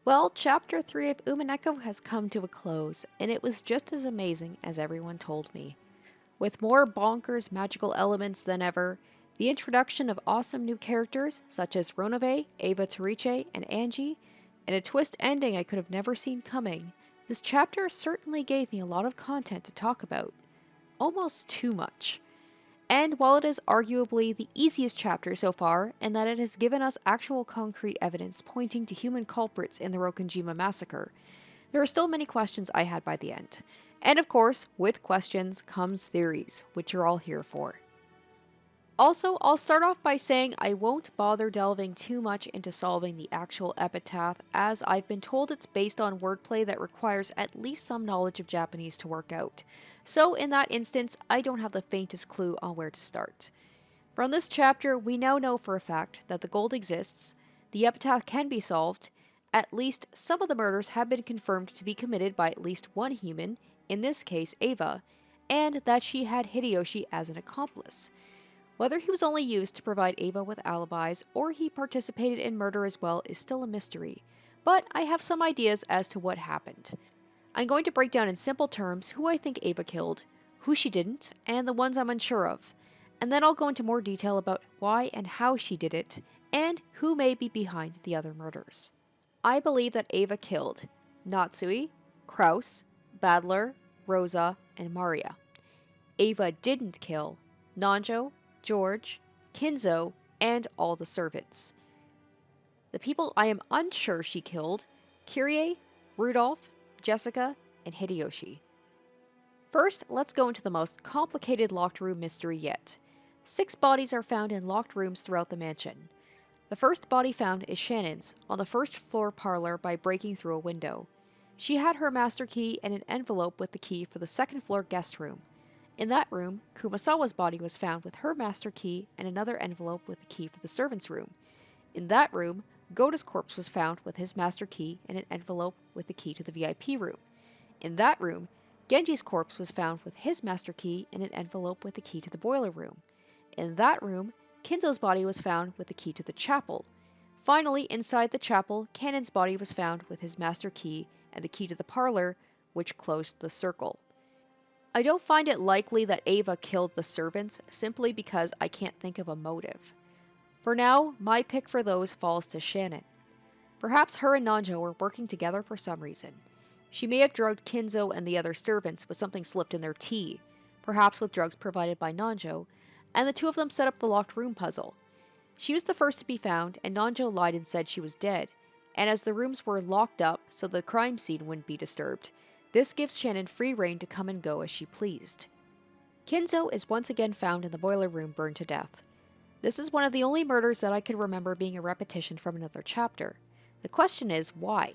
Well, Chapter 3 of Umineko has come to a close, and it was just as amazing as everyone told me. With more bonkers magical elements than ever, the introduction of awesome new characters such as Ronove, Ava Torice, and Angie, and a twist ending I could have never seen coming, this chapter certainly gave me a lot of content to talk about. Almost too much. And while it is arguably the easiest chapter so far, in that it has given us actual concrete evidence pointing to human culprits in the Rokenjima massacre, there are still many questions I had by the end. And of course, with questions comes theories, which you're all here for. Also, I'll start off by saying I won't bother delving too much into solving the actual epitaph, as I've been told it's based on wordplay that requires at least some knowledge of Japanese to work out. So in that instance, I don't have the faintest clue on where to start. From this chapter, we now know for a fact that the gold exists, the epitaph can be solved, at least some of the murders have been confirmed to be committed by at least one human, in this case Ava, and that she had Hideyoshi as an accomplice. Whether he was only used to provide Ava with alibis or he participated in murder as well is still a mystery, but I have some ideas as to what happened. I'm going to break down in simple terms who I think Ava killed, who she didn't, and the ones I'm unsure of, and then I'll go into more detail about why and how she did it, and who may be behind the other murders. I believe that Ava killed Natsui, Kraus, Badler, Rosa, and Maria. Ava didn't kill Nanjo, George, Kinzo, and all the servants. The people I am unsure she killed: Kyrie, Rudolph, Jessica, and Hideyoshi. First, let's go into the most complicated locked room mystery yet. 6 bodies are found in locked rooms throughout the mansion. The first body found is Shannon's, on the first floor parlor by breaking through a window. She had her master key and an envelope with the key for the second floor guest room. In that room, Kumasawa's body was found with her master key and another envelope with the key for the servants' room. In that room, Goda's corpse was found with his master key and an envelope with the key to the VIP room. In that room, Genji's corpse was found with his master key and an envelope with the key to the boiler room. In that room, Kinzo's body was found with the key to the chapel. Finally, inside the chapel, Cannon's body was found with his master key and the key to the parlor, which closed the circle. I don't find it likely that Ava killed the servants simply because I can't think of a motive. For now, my pick for those falls to Shannon. Perhaps her and Nanjo were working together for some reason. She may have drugged Kinzo and the other servants with something slipped in their tea, perhaps with drugs provided by Nanjo, and the two of them set up the locked room puzzle. She was the first to be found, and Nanjo lied and said she was dead, and as the rooms were locked up so the crime scene wouldn't be disturbed, this gives Shannon free rein to come and go as she pleased. Kinzo is once again found in the boiler room burned to death. This is one of the only murders that I could remember being a repetition from another chapter. The question is, why?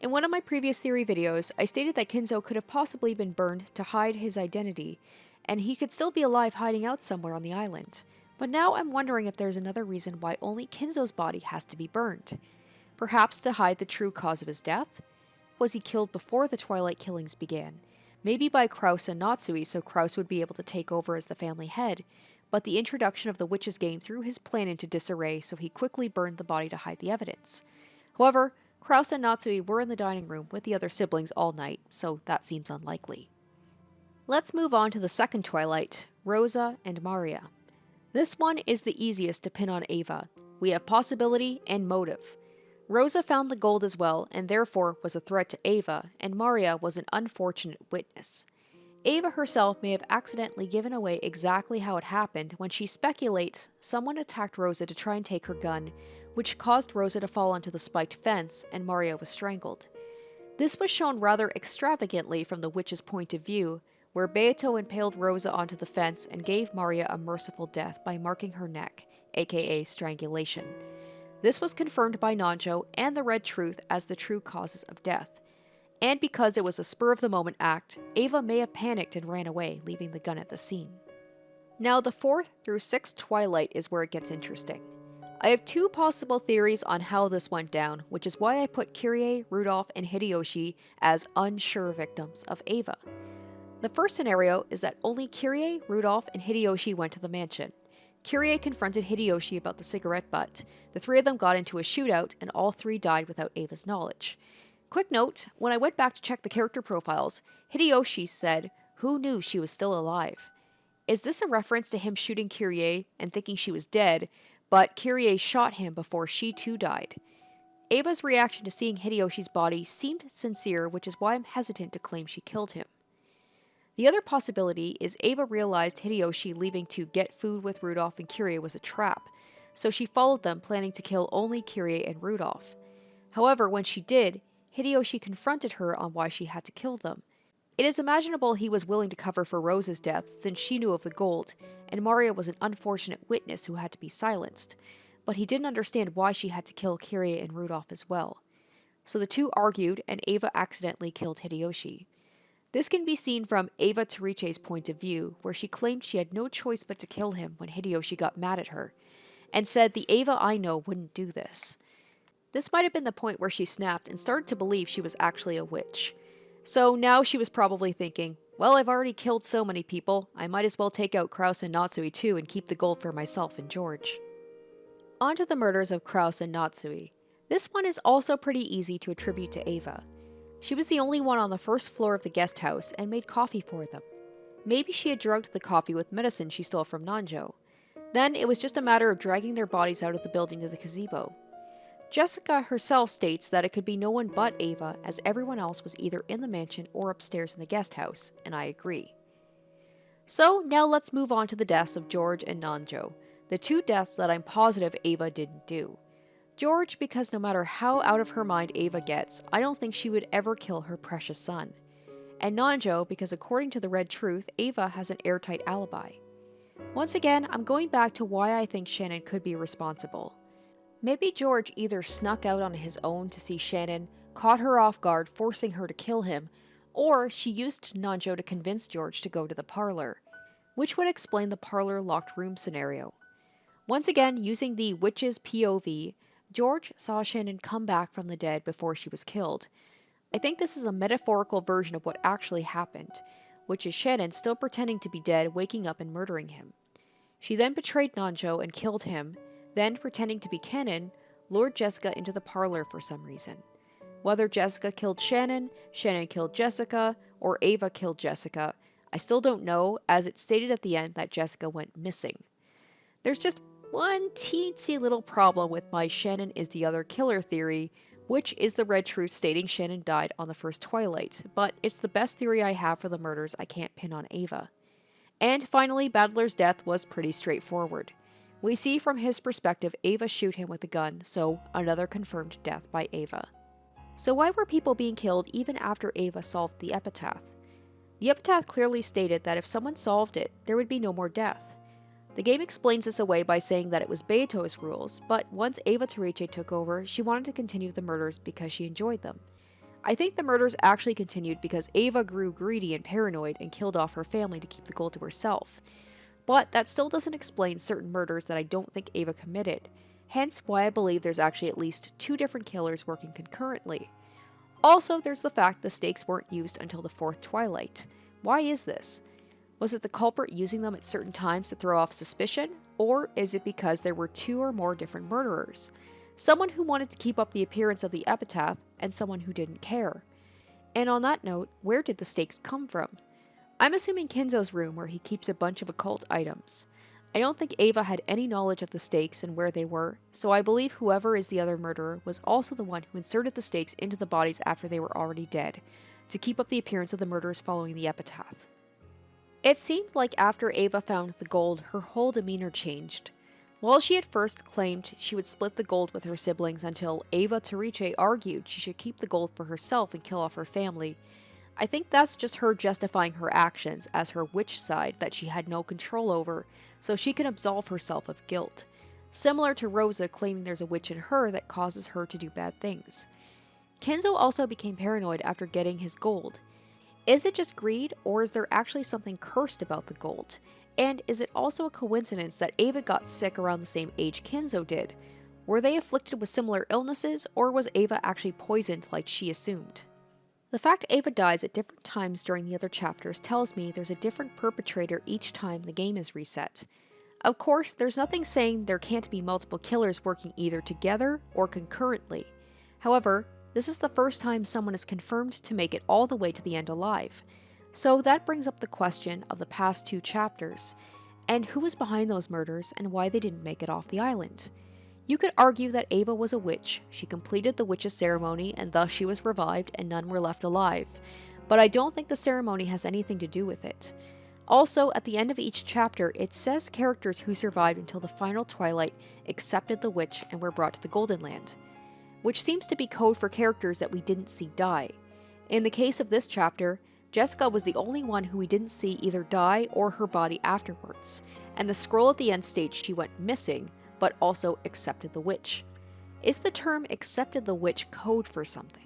In one of my previous theory videos, I stated that Kinzo could have possibly been burned to hide his identity, and he could still be alive hiding out somewhere on the island. But now I'm wondering if there's another reason why only Kinzo's body has to be burned. Perhaps to hide the true cause of his death? Was he killed before the Twilight killings began? Maybe by Kraus and Natsui so Kraus would be able to take over as the family head, but the introduction of the witch's game threw his plan into disarray, so he quickly burned the body to hide the evidence. However, Kraus and Natsui were in the dining room with the other siblings all night, so that seems unlikely. Let's move on to the second Twilight, Rosa and Maria. This one is the easiest to pin on Ava. We have possibility and motive. Rosa found the gold as well, and therefore was a threat to Ava, and Maria was an unfortunate witness. Ava herself may have accidentally given away exactly how it happened when she speculates someone attacked Rosa to try and take her gun, which caused Rosa to fall onto the spiked fence, and Maria was strangled. This was shown rather extravagantly from the witch's point of view, where Beato impaled Rosa onto the fence and gave Maria a merciful death by marking her neck, aka strangulation. This was confirmed by Nanjo and the Red Truth as the true causes of death. And because it was a spur-of-the-moment act, Ava may have panicked and ran away, leaving the gun at the scene. Now the 4th through 6th Twilight is where it gets interesting. I have 2 possible theories on how this went down, which is why I put Kyrie, Rudolph, and Hideyoshi as unsure victims of Ava. The first scenario is that only Kyrie, Rudolph, and Hideyoshi went to the mansion. Kyrie confronted Hideyoshi about the cigarette butt. The three of them got into a shootout, and all three died without Ava's knowledge. Quick note, when I went back to check the character profiles, Hideyoshi said, "Who knew she was still alive?" Is this a reference to him shooting Kyrie and thinking she was dead, but Kyrie shot him before she too died? Ava's reaction to seeing Hideyoshi's body seemed sincere, which is why I'm hesitant to claim she killed him. The other possibility is Ava realized Hideyoshi leaving to get food with Rudolph and Kyrie was a trap, so she followed them, planning to kill only Kyrie and Rudolph. However, when she did, Hideyoshi confronted her on why she had to kill them. It is imaginable he was willing to cover for Rose's death since she knew of the gold, and Maria was an unfortunate witness who had to be silenced, but he didn't understand why she had to kill Kyrie and Rudolph as well. So the two argued, and Ava accidentally killed Hideyoshi. This can be seen from Ava Torice's point of view, where she claimed she had no choice but to kill him when Hideyoshi got mad at her, and said the Ava I know wouldn't do this. This might have been the point where she snapped and started to believe she was actually a witch. So now she was probably thinking, well, I've already killed so many people, I might as well take out Kraus and Natsui too and keep the gold for myself and George. On to the murders of Kraus and Natsui. This one is also pretty easy to attribute to Ava. She was the only one on the first floor of the guest house and made coffee for them. Maybe she had drugged the coffee with medicine she stole from Nanjo. Then it was just a matter of dragging their bodies out of the building to the gazebo. Jessica herself states that it could be no one but Ava, as everyone else was either in the mansion or upstairs in the guest house, and I agree. So now let's move on to the deaths of George and Nanjo, the two deaths that I'm positive Ava didn't do. George, because no matter how out of her mind Ava gets, I don't think she would ever kill her precious son. And Nanjo, because according to the Red Truth, Ava has an airtight alibi. Once again, I'm going back to why I think Shannon could be responsible. Maybe George either snuck out on his own to see Shannon, caught her off guard, forcing her to kill him, or she used Nanjo to convince George to go to the parlor, which would explain the parlor locked room scenario. Once again, using the witch's POV, George saw Shannon come back from the dead before she was killed. I think this is a metaphorical version of what actually happened, which is Shannon still pretending to be dead, waking up and murdering him. She then betrayed Nanjo and killed him, then, pretending to be Cannon, lured Jessica into the parlor for some reason. Whether Jessica killed Shannon, Shannon killed Jessica, or Ava killed Jessica, I still don't know, as it's stated at the end that Jessica went missing. There's just one teensy little problem with my Shannon is the other killer theory, which is the Red Truth stating Shannon died on the first Twilight, but it's the best theory I have for the murders I can't pin on Ava. And finally, Battler's death was pretty straightforward. We see from his perspective Ava shoot him with a gun, so another confirmed death by Ava. So why were people being killed even after Ava solved the epitaph? The epitaph clearly stated that if someone solved it, there would be no more death. The game explains this away by saying that it was Beato's rules, but once Ava Torice took over, she wanted to continue the murders because she enjoyed them. I think the murders actually continued because Ava grew greedy and paranoid and killed off her family to keep the gold to herself. But that still doesn't explain certain murders that I don't think Ava committed, hence why I believe there's actually at least two different killers working concurrently. Also, there's the fact the stakes weren't used until the fourth Twilight. Why is this? Was it the culprit using them at certain times to throw off suspicion, or is it because there were two or more different murderers? Someone who wanted to keep up the appearance of the epitaph, and someone who didn't care. And on that note, where did the stakes come from? I'm assuming Kinzo's room where he keeps a bunch of occult items. I don't think Ava had any knowledge of the stakes and where they were, so I believe whoever is the other murderer was also the one who inserted the stakes into the bodies after they were already dead, to keep up the appearance of the murders following the epitaph. It seemed like after Ava found the gold, her whole demeanor changed. While she at first claimed she would split the gold with her siblings until Ava Torice argued she should keep the gold for herself and kill off her family, I think that's just her justifying her actions as her witch side that she had no control over, so she can absolve herself of guilt. Similar to Rosa claiming there's a witch in her that causes her to do bad things. Kenzo also became paranoid after getting his gold. Is it just greed, or is there actually something cursed about the gold? And is it also a coincidence that Ava got sick around the same age Kenzo did? Were they afflicted with similar illnesses, or was Ava actually poisoned like she assumed? The fact Ava dies at different times during the other chapters tells me there's a different perpetrator each time the game is reset. Of course, there's nothing saying there can't be multiple killers working either together or concurrently. However, this is the first time someone is confirmed to make it all the way to the end alive. So that brings up the question of the past 2 chapters, and who was behind those murders and why they didn't make it off the island. You could argue that Ava was a witch, she completed the witch's ceremony and thus she was revived and none were left alive, but I don't think the ceremony has anything to do with it. Also, at the end of each chapter, it says characters who survived until the final twilight accepted the witch and were brought to the Golden Land, which seems to be code for characters that we didn't see die. In the case of this chapter, Jessica was the only one who we didn't see either die or her body afterwards, and the scroll at the end states she went missing, but also accepted the witch. Is the term accepted the witch code for something?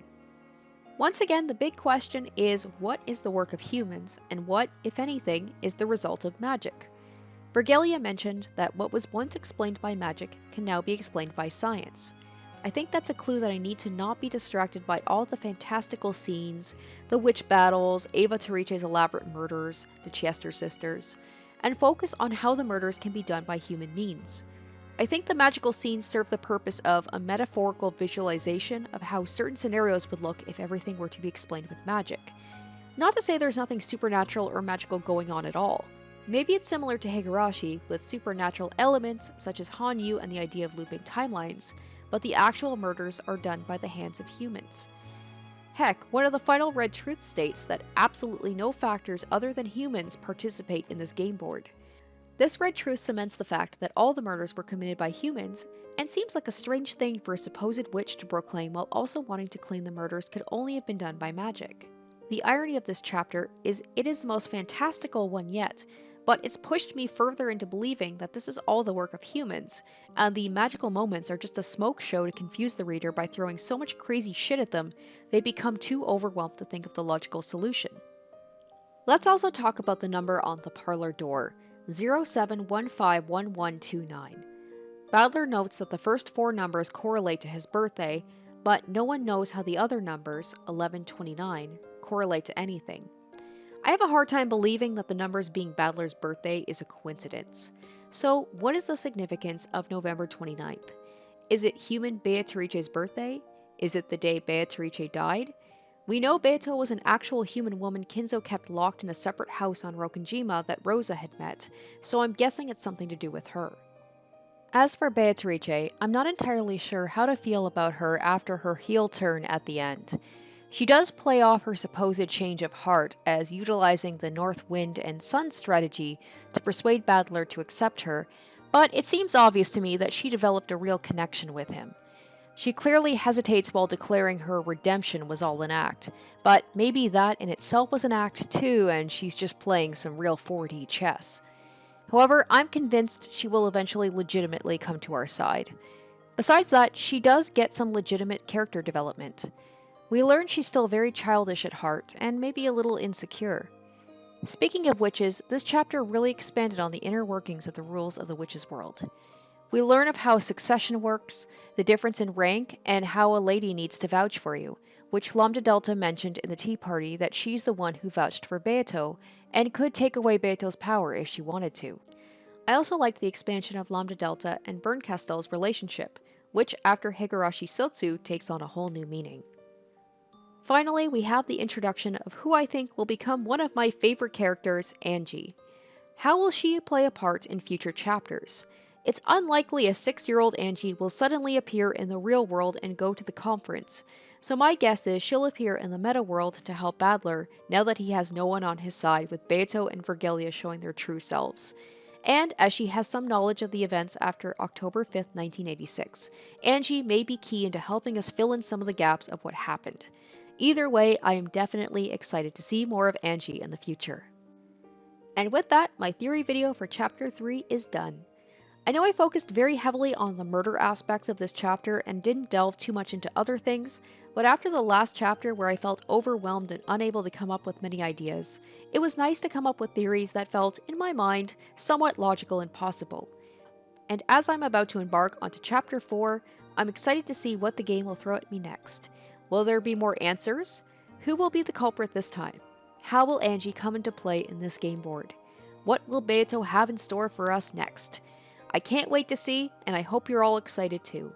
Once again, the big question is, what is the work of humans, and what, if anything, is the result of magic? Virgilia mentioned that what was once explained by magic can now be explained by science. I think that's a clue that I need to not be distracted by all the fantastical scenes, the witch battles, Ava Terice's elaborate murders, the Chester sisters, and focus on how the murders can be done by human means. I think the magical scenes serve the purpose of a metaphorical visualization of how certain scenarios would look if everything were to be explained with magic. Not to say there's nothing supernatural or magical going on at all. Maybe it's similar to Higurashi, with supernatural elements such as Hanyu and the idea of looping timelines, but the actual murders are done by the hands of humans. Heck, one of the final red truths states that absolutely no factors other than humans participate in this game board. This red truth cements the fact that all the murders were committed by humans, and seems like a strange thing for a supposed witch to proclaim while also wanting to claim the murders could only have been done by magic. The irony of this chapter is it is the most fantastical one yet, but it's pushed me further into believing that this is all the work of humans, and the magical moments are just a smoke show to confuse the reader by throwing so much crazy shit at them they become too overwhelmed to think of the logical solution. Let's also talk about the number on the parlor door, 07151129. Badler notes that the first 4 numbers correlate to his birthday, but no one knows how the other numbers, 1129, correlate to anything. I have a hard time believing that the numbers being Badler's birthday is a coincidence. So, what is the significance of November 29th? Is it human Beatrice's birthday? Is it the day Beatrice died? We know Beato was an actual human woman Kinzo kept locked in a separate house on Rokenjima that Rosa had met, so I'm guessing it's something to do with her. As for Beatrice, I'm not entirely sure how to feel about her after her heel turn at the end. She does play off her supposed change of heart as utilizing the North Wind and Sun strategy to persuade Badler to accept her, but it seems obvious to me that she developed a real connection with him. She clearly hesitates while declaring her redemption was all an act, but maybe that in itself was an act too, and she's just playing some real 4D chess. However, I'm convinced she will eventually legitimately come to our side. Besides that, she does get some legitimate character development. We learn she's still very childish at heart, and maybe a little insecure. Speaking of witches, this chapter really expanded on the inner workings of the rules of the witches' world. We learn of how succession works, the difference in rank, and how a lady needs to vouch for you, which Lambda Delta mentioned in the tea party that she's the one who vouched for Beato, and could take away Beato's power if she wanted to. I also liked the expansion of Lambda Delta and Bernkastel's relationship, which after Higurashi Sotsu takes on a whole new meaning. Finally, we have the introduction of who I think will become one of my favorite characters, Angie. How will she play a part in future chapters? It's unlikely a 6-year-old Angie will suddenly appear in the real world and go to the conference, so my guess is she'll appear in the meta world to help Badler now that he has no one on his side with Beato and Virgilia showing their true selves. And as she has some knowledge of the events after October 5th, 1986, Angie may be key into helping us fill in some of the gaps of what happened. Either way, I am definitely excited to see more of Angie in the future. And with that, my theory video for Chapter 3 is done. I know I focused very heavily on the murder aspects of this chapter and didn't delve too much into other things, but after the last chapter where I felt overwhelmed and unable to come up with many ideas, it was nice to come up with theories that felt, in my mind, somewhat logical and possible. And as I'm about to embark onto Chapter 4, I'm excited to see what the game will throw at me next. Will there be more answers? Who will be the culprit this time? How will Angie come into play in this game board? What will Beato have in store for us next? I can't wait to see, and I hope you're all excited too.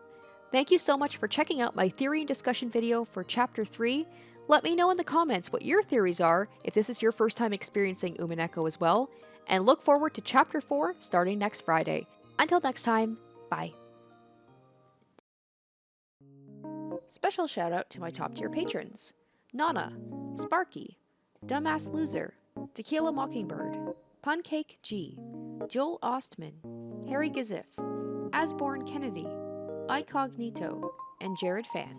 Thank you so much for checking out my theory and discussion video for Chapter 3. Let me know in the comments what your theories are if this is your first time experiencing Umineko as well, and look forward to Chapter 4 starting next Friday. Until next time, bye. Special shout out to my top tier patrons: Nana, Sparky, Dumbass Loser, Tequila Mockingbird, Puncake G, Joel Ostman, Harry Gazif, Asborn Kennedy, Icognito, and Jared Fan.